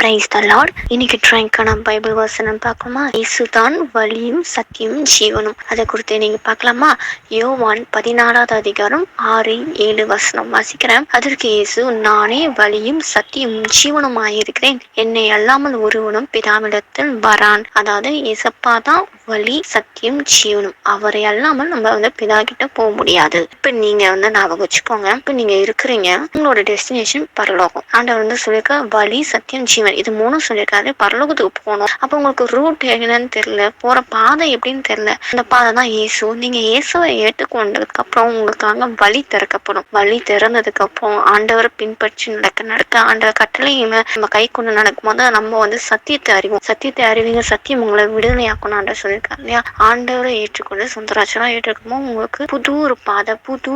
Praise the Lord. இன்னைக்கு ட்ரைக்கான Bible வசனம் பார்க்கலாமா? இயேசுதான் வழியும் சத்தியமும் ஜீவனும். அதை குறித்து நீங்க பார்க்கலாமா? யோவான் 14வது அதிகாரம் 6-7 வசனம் வாசிக்கிறேன். அதற்கு இயேசு, நானே வழியும் சத்தியமும் ஜீவனுமாயிருக்கிறேன், என்னை அல்லாமல் ஒருவனும் பிதாவிடத்தில் வரான். அதாவது இயேசப்பா தான் வழி சத்தியம் ஜீவனும். அவரை அல்லாமல் நம்ம பிதா கிட்ட போக முடியாது. இப்ப நீங்க ஞாபகம் வச்சுக்கோங்க, இப்ப நீங்க இருக்கிறீங்க, உங்களோட டெஸ்டினேஷன் பரலோகம். ஆண்டவர் சொல்லியிருக்க வழி சத்தியம் ஜீவன், இது மூணும் சொல்லியிருக்காரு. பரலோகத்துக்கு போகணும். அப்ப உங்களுக்கு ரூட் என்னன்னு தெரியல, போற பாதை எப்படின்னு தெரியல. அந்த பாதை தான் இயேசு. நீங்க இயேசுவை ஏற்றுக்கொண்டதுக்கு அப்புறம் உங்களுக்காக வழி திறக்கப்படும். வழி திறந்ததுக்கு அப்புறம் ஆண்டவரை பின்பற்றி நடக்க ஆண்டவர் கட்டளைகளை நம்ம கை கொண்டு நடக்கும் போது நம்ம சத்தியத்தை அறிவோம். சத்தியத்தை அறிவீங்க, சத்தியம் உங்களை விடுதலையாக்கணும் ஆண்டவர் சொல்லியிருக்காரு இல்லையா? ஆண்டவரை ஏற்றுக்கொண்டு சொந்தராட்சரா ஏற்றுக்கும் உங்களுக்கு புது ஒரு பாதை, புது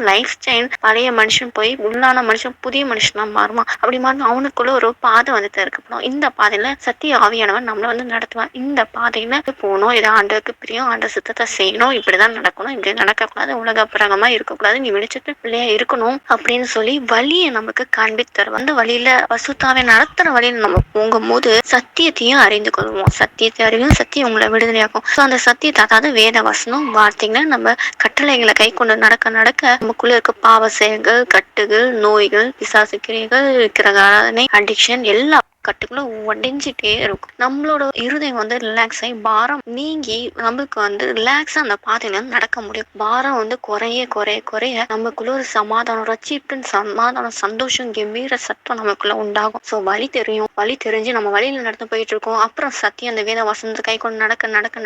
லைஃப் ஸ்டைல். பழைய மனுஷன் போய் உள்ளான மனுஷன் புதிய மனுஷனா மாறுமா? அப்படி மாறும் அவனுக்குள்ள ஒரு பாதை திறக்கப்படும். இந்த பாதையில சத்திய ஆவியானவன் நம்மள நடத்துவான். இந்த பாதையில போகணும், இதை ஆண்டவருக்கு பிரியம், ஆண்ட சித்தத்தை செய்யணும், இப்படிதான் நடக்கணும், இப்படி நடக்கக்கூடாது, உலக பிரகமா இருக்கக்கூடாது, நீ வெளிச்சத்து பிள்ளையா இருக்கணும் அப்படின்னு சொல்லி வழியை நமக்கு காண்பித்து தருவோம். அந்த வழியில பசுத்தாவை நடத்துற வழியில நம்ம போகும் போது சத்தியத்தையும் அறிந்து கொள்வோம். சத்தியத்தை அறிவும் சத்தியம் உங்களை விடுதலையாக்கும். அந்த சத்தியத்தை, அதாவது வேத வசனம் வார்த்தைகளை நம்ம கட்டளைகளை கை கொண்டு நடக்க நமக்குள்ள இருக்க பாவ செயல்கள், கட்டுகள், நோய்கள், பிசாசு கிரியைகள், விக்கிரகாராதனை, அடிக்ஷன் எல்லா கட்டுக்குள்ள உடைஞ்சிட்டே இருக்கும். நம்மளோட இருதயம் ரிலாக்ஸ் ஆகி பாரம் நீங்கி நம்மளுக்கு ரிலாக்ஸா அந்த பாதையில நடக்க முடியும். பாரம் குறைய நமக்குள்ள ஒரு சமாதானம், ரட்சிப்பின் சமாதானம், சந்தோஷம், கம்பீர சத்தம் நமக்குள்ள உண்டாகும். சோ வழி தெரியும். வழி தெரிஞ்சு நம்ம வழியில நடந்து போயிட்டு இருக்கோம். அப்புறம் சத்தியம், அந்த வேத வசனத்தை கை கொண்டு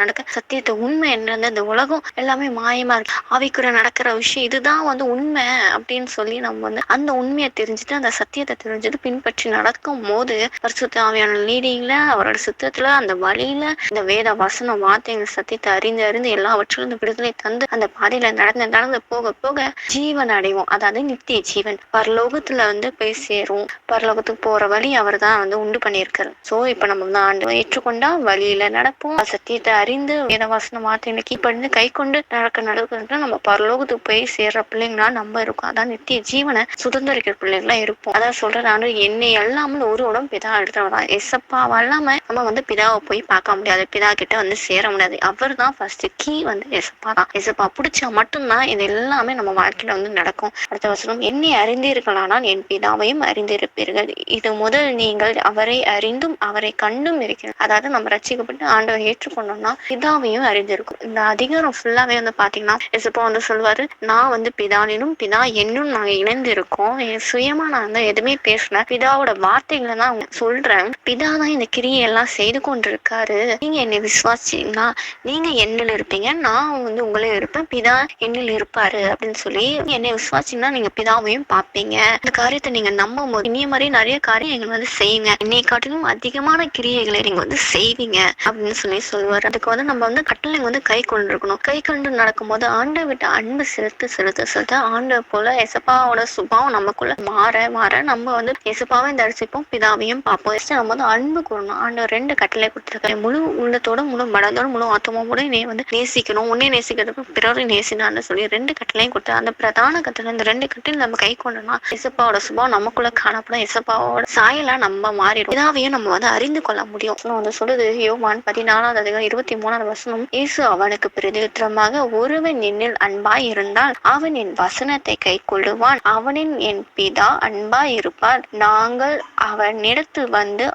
நடக்க சத்தியத்தை உண்மை என்னது, இந்த உலகம் எல்லாமே மாயமா இருக்கு, ஆவிக்குற நடக்கிற விஷயம் இதுதான் உண்மை அப்படின்னு சொல்லி நம்ம அந்த உண்மையை தெரிஞ்சுட்டு அந்த சத்தியத்தை தெரிஞ்சுட்டு பின்பற்றி நடக்கும் போது பரிசுத்த ஆவியான லீடிங்ல, அவரோட சித்தத்துல, அந்த வழியில இந்த வேத வசன வார்த்தைகள் சத்தியத்தை அறிந்து எல்லாவற்றிலும் இந்த விடுதலை தந்து அந்த பாதையில நடந்து போக ஜீவன் அடைவோம். அதாவது நித்திய ஜீவன் பரலோகத்துல போய் சேரும். பரலோகத்துக்கு போற வழி அவர் தான் உண்டு பண்ணியிருக்காரு. சோ இப்ப நம்ம ஆண்டு ஏற்றுக்கொண்டா வழியில நடப்போம். சத்தியத்தை அறிந்து வேத வசன வார்த்தைகளை கீப் பண்ணி கை கொண்டு நடக்க நம்ம பரலோகத்துக்கு போய் சேர்ற பிள்ளைங்களா நம்ம இருக்கோம். அதான் நித்திய ஜீவனை சுதந்திரிக்கிற பிள்ளைங்களா இருப்போம். அதான் சொல்றாரு, என்னை அல்லாமல் ஒருவனும் பிதா எடுத்துறா. எசப்பாவா இல்லாம நம்ம பிதாவை போய் பார்க்க முடியாது, பிதா கிட்ட சேர முடியாது. அவர் தான் ஃபர்ஸ்ட் கீ எசப்பா தான். எசப்பா பிடிச்சா மட்டும்தான் இது எல்லாமே நம்ம வாழ்க்கையில நடக்கும். அடுத்த வசனம், என்னை அறிந்தீர்களானால் என் பிதாவையும் அறிந்திருப்பீர்கள். இது முதல் நீங்கள் அவரை அறிந்தும் அவரை கண்டும் இருக்கிறது. அதாவது நம்ம ரட்சிக்கப்பட்டு ஆண்டவர் ஏற்றுக்கொண்டோம்னா பிதாவையும் அறிந்திருக்கும். இந்த அதிகாரம் ஃபுல்லாவே பாத்தீங்கன்னா எசப்பா சொல்லுவாரு, நான் பிதாவினும் பிதா என்னும் நாங்க இணைந்திருக்கோம். சுயமா நான் எதுவுமே பேசல, பிதாவோட வார்த்தைகளை தான் சொல்றேன். பிதாதான் இந்த கிரியெல்லாம் செய்து கொண்டிருக்காரு. நீங்க என்னை விசுவாசிங்கன்னா நீங்க என்னில் இருப்பீங்க, நான் உங்களே இருப்பேன், பிதா என்னில் இருப்பாரு அப்படின்னு சொல்லி என்னை விசுவாசிங்கன்னா நீங்க பிதாவையும் பார்ப்பீங்க. இந்த காரியத்தை நீங்க நம்பும் போது இனிய மாதிரி நிறைய காரியங்கள் செய்யுங்க. என்னை காட்டிலும் அதிகமான கிரியைகளை நீங்க செய்வீங்க அப்படின்னு சொல்லி சொல்லுவாரு. அதுக்கு நம்ம கட்டளை கை கொண்டு இருக்கணும். கை கொண்டு நடக்கும் போது ஆண்டை விட்டு அன்பு செலுத்த ஆண்டை போல எசப்பாவோட சுபாவம் நமக்குள்ள மாற நம்ம எசப்பாவை தரிசிப்போம், பிதாவையும் பார்ப்போம். நம்ம அன்பு கூறணும். ஆண்டவர் 2 கட்டளை கொடுத்திருக்காரு. முழு உள்ளத்தோட, முழு மனதோட, முழு ஆத்மாவோட நீ நேசிக்கணும். உன்னை நேசிக்கிறதுக்கு பிறரை நேசினான்னு சொல்லி 2 கட்டளையும் கொடுத்து அந்த பிரதான கட்டளை, இந்த 2 கட்டளை நம்ம கை கொண்டோம்னா எசப்பாவோட சுபாவம் நமக்குள்ள காணப்படும். எசப்பாவோட சாயலா நம்ம மாறிடும். இதாவையும் நம்ம அறிந்து கொள்ள முடியும். சொல்லுது யோவான் 14வது அதிகாரம் 23வது வசனம், இயேசு அவனுக்கு பிரதியுத்தரமாக, ஒருவன் என்னில் அன்பாய் இருந்தால் அவன் என் வசனத்தை கை கொள்ளுவான், அவனின் என் பிதா அன்பாய் இருப்பார், நாங்கள் அவனிடத்து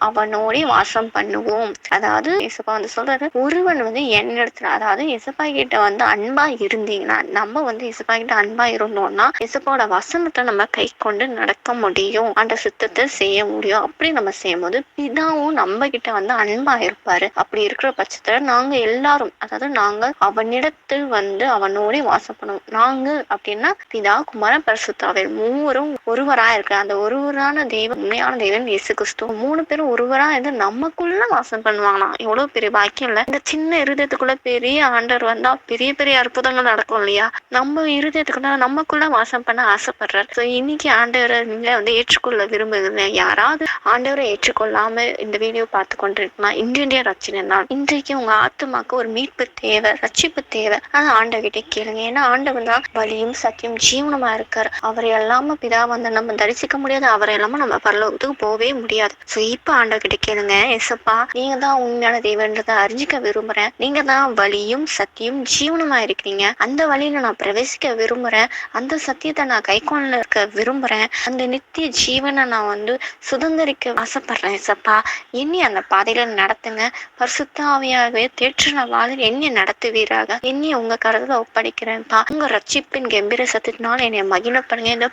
அவனோட வாசம் பண்ணுவோம். அதாவது எசப்பா சொல்றாரு, ஒருவன் என்னிடத்துல, அதாவது எசப்பா கிட்ட அன்பா இருந்தீங்கன்னா, நம்ம எசப்பா கிட்ட அன்பா இருந்தோம்னா எசப்பாவோட வசனத்தை நம்ம கை கொண்டு நடக்க முடியும், அந்த சித்தத்தை செய்ய முடியும். அப்படி நம்ம செய்யும் போது பிதாவும் நம்ம கிட்ட அன்பா இருப்பாரு. அப்படி இருக்கிற பட்சத்துல நாங்க எல்லாரும், அதாவது நாங்கள் அவனிடத்தில் அவனோட வாசம் பண்ணுவோம். நாங்க அப்படின்னா பிதா, குமாரன், பரிசுத்தாவியர் மூவரும் ஒருவரா இருக்கு. அந்த ஒருவரான தெய்வம், உண்மையான தெய்வம் இயேசு கிறிஸ்து. 3 பேரும் ஒருவரா நமக்குள்ள வாசம் பண்ணுவாங்களாம். எவ்வளவு பெரிய பாக்கியம் இல்ல? இந்த சின்ன இருதயத்துக்குள்ள பெரிய ஆண்டவர் வந்தா பெரிய பெரிய அற்புதங்கள் நடக்கும் இல்லையா? நம்ம இருதயத்துக்குள்ள நமக்குள்ள வாசம் பண்ண ஆசைப்படுறாரு. சோ இன்னைக்கு ஆண்டவரை நீங்க ஏற்றுக்கொள்ள விரும்புகிறீங்க. யாராவது ஆண்டவரை ஏற்றுக்கொள்ளாம இந்த வீடியோ பார்த்து கொண்டிருக்கலாம், இன்றைய ரட்சணை தான். இன்றைக்கு உங்க ஆத்மாக்கு ஒரு மீட்பு தேவை, ரட்சிப்பு தேவை. ஆனா ஆண்டவர்கிட்ட கேளுங்க. ஏன்னா ஆண்டவர் தான் வழியும் சத்தியம் ஜீவனமா இருக்காரு. அவரை இல்லாம பிதா நம்ம தரிசிக்க முடியாது. அவரை இல்லாம நம்ம பரலோகத்துக்கு போகவே முடியாது. சோ இப்ப ஆண்டவர்கிட்ட கேளுங்க, ஏசப்பா நீங்க தான் உண்மையான தேவன்றதை அறிஞ்சிக்க விரும்புறேன். நீங்க தான் வழியும் சத்தியும் ஜீவனுமா இருக்கிறீங்க. அந்த வழியில நான் பிரவேசிக்க விரும்புறேன். அந்த சத்தியத்தை நான் கைக்கொள்ள இருக்க விரும்புறேன். அந்த நித்திய ஜீவனை நான் சுதந்திரிக்க ஆசைப்படுறேன். ஏசப்பா என்னை அந்த பாதையில நடத்துங்க. பரிசுத்த ஆவியாகவே தேற்றின வாழில் என்னை நடத்துவீராக. என்னை உங்க கருத்துல ஒப்படைக்கிறேன்ப்பா. உங்க ரட்சிப்பின் கம்பீர சத்தத்தினால என்னை மகிழப்படுங்க. இந்த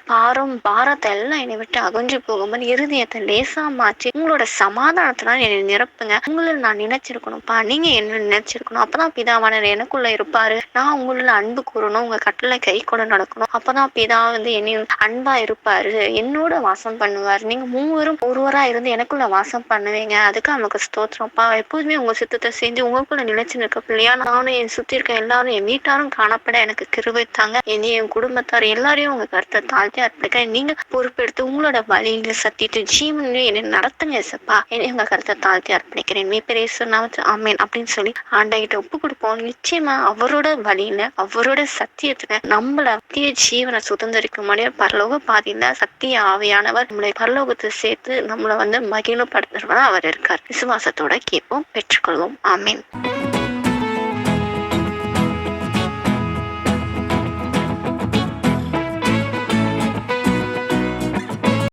பாரத்தை எல்லாம் என்னை விட்டு அகன்று போகும்போது இருதயத்தை லேசா மாற்றி உங்களோட சமாதானத்தினால என்னை நிரப்புங்க. உங்களை நான் நினைச்சிருக்கணும்ப்பா. நீங்க என்ன நினைச்சிருக்கணும். அப்பதான் பிதாவானவர் எனக்குள்ள இருப்பாரு. நான் உங்கள அன்பு கூறணும். உங்க கட்டளை கை கொண்டு நடக்கணும். அப்பதான் பிதா என்னை அன்பா இருப்பாரு. என்னோட வாசம் பண்ணுவாரு. நீங்க மூவரும் ஒருவரா இருந்து எனக்குள்ள வாசம் பண்ணுவீங்க. அதுக்கு நமக்கு ஸ்தோத்திரம்ப்பா. எப்போதுமே உங்க சித்தத்தை செஞ்சு உங்களுக்குள்ள நிலைச்சு நிற்க பிள்ளையா நானும் என் சுத்தி இருக்க எல்லாரும் என் வீட்டாரும் காணப்பட எனக்கு கிருபை தாங்க. என்னையும் என் குடும்பத்தார் எல்லாரையும் உங்க கருத்தை தாழ்த்தி அர்ப்பணிக்க நீங்க பொறுப்பெடுத்து உங்களோட வழியில சத்திட்டு ஜீவனையும் என்னை நடத்துங்க. ஏசப்பா என்னை உங்க கருத்தை தாழ்த்தி அர்ப்பணிக்கிறேன். மீட்பரே இயேசுவின் ஆமென் அப்படின்னு சொல்லி ஆண்டவர்கிட்ட ஒப்பு கொடுப்போம். நிச்சயமா அவரோட வழியில அவரோட சத்தியத்துல நம்மள சத்திய ஜீவனை சுதந்திரிக்கும் பரலோக பாதையில சத்திய ஆவியானவர் நம்மளை பரலோகத்தை சேர்த்து நம்மளை மகிழ்ப்படுத்துறவரா அவர் இருக்கார். விசுவாசத்தோட கேட்போம், பெற்றுக்கொள்வோம். ஆமென்.